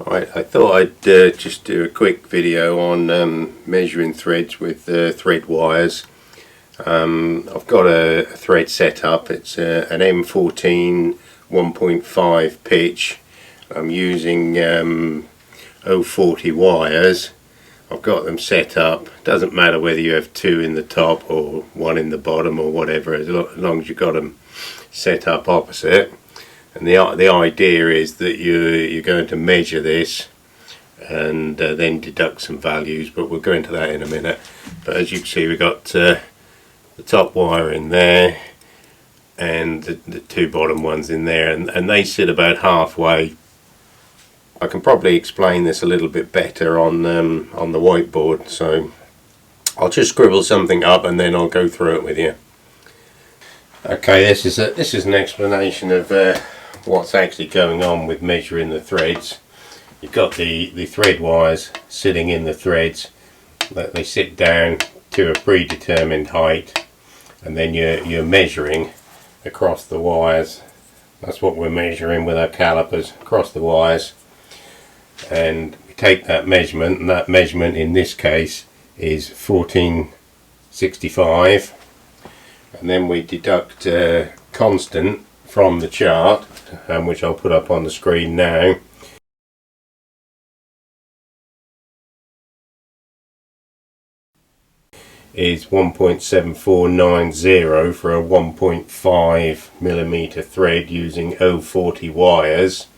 Alright, I thought I'd just do a quick video on measuring threads with thread wires. I've got a thread set up. It's an M14 1.5 pitch. I'm using 040 wires. I've got them set up. Doesn't matter whether you have two in the top or one in the bottom or whatever, as long as you've got them set up opposite. And the idea is that you're going to measure this and then deduct some values, but we'll go into that in a minute. But as you can see, we've got the top wire in there and the two bottom ones in there, and they sit about halfway. I can probably explain this a little bit better on the whiteboard, so I'll just scribble something up and then I'll go through it with you. Okay, this is an explanation of what's actually going on with measuring the threads. You've got the thread wires sitting in the threads. They sit down to a predetermined height, and then you're measuring across the wires. That's what we're measuring with our calipers, across the wires. And we take that measurement, and that measurement in this case is 1465, and then we deduct constant from the chart, which I'll put up on the screen now. Is 1.7490 for a 1.5mm thread using 040 wires.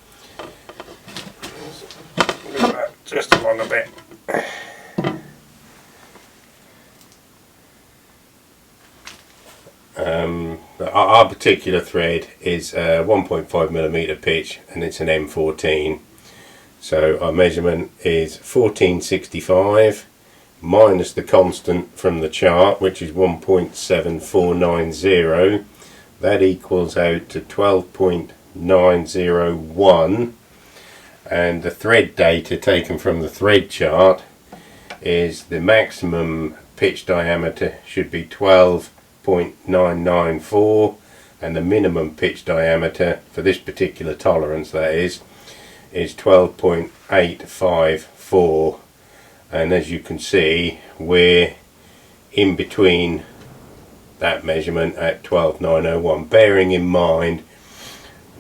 Just along a bit. Our particular thread is a 1.5mm pitch, and it's an M14. So our measurement is 1465 minus the constant from the chart, which is 1.7490. That equals out to 12.901, and the thread data taken from the thread chart is the maximum pitch diameter should be 12.994, and the minimum pitch diameter for this particular tolerance, that is 12.854. and as you can see, we're in between that measurement at 12.901, bearing in mind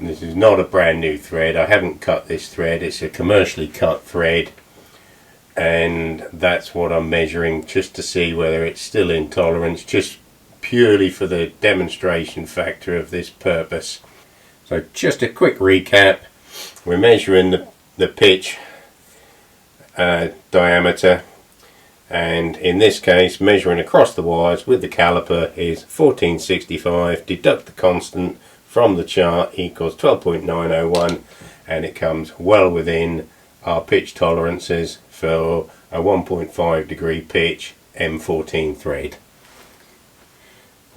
this is not a brand new thread. I haven't cut this thread, it's a commercially cut thread, and that's what I'm measuring, just to see whether it's still in tolerance, just purely for the demonstration factor of this purpose. So just a quick recap: we're measuring the pitch diameter, and in this case measuring across the wires with the caliper is 1465, deduct the constant from the chart equals 12.901, and it comes well within our pitch tolerances for a 1.5 degree pitch M14 thread.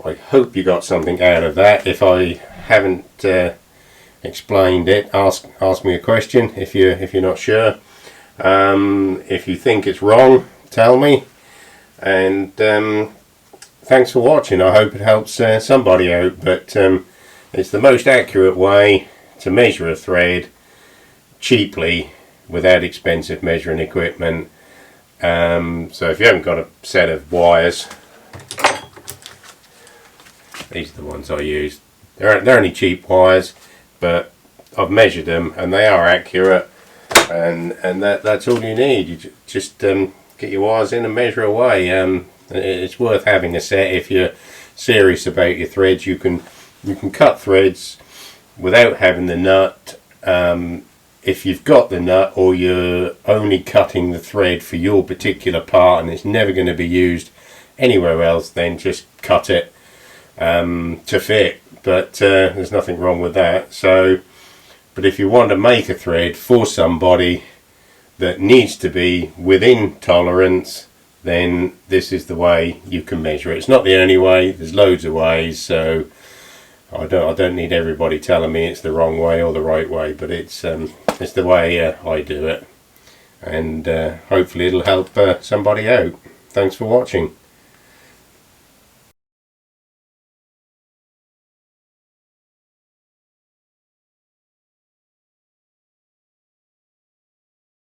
I hope you got something out of that. If I haven't explained it, ask me a question if you're not sure. If you think it's wrong, tell me. And thanks for watching. I hope it helps somebody out. But it's the most accurate way to measure a thread cheaply without expensive measuring equipment. So if you haven't got a set of wires, these are the ones I use. They're only cheap wires, but I've measured them and they are accurate. And that's all you need. You just get your wires in and measure away. It's worth having a set if you're serious about your threads. You can cut threads without having the nut. If you've got the nut, or you're only cutting the thread for your particular part and it's never going to be used anywhere else, then just cut it to fit. But there's nothing wrong with that. But if you want to make a thread for somebody that needs to be within tolerance, then this is the way you can measure it. It's not the only way, there's loads of ways, so I don't need everybody telling me it's the wrong way or the right way, but it's the way I do it, and hopefully it'll help somebody out. Thanks for watching.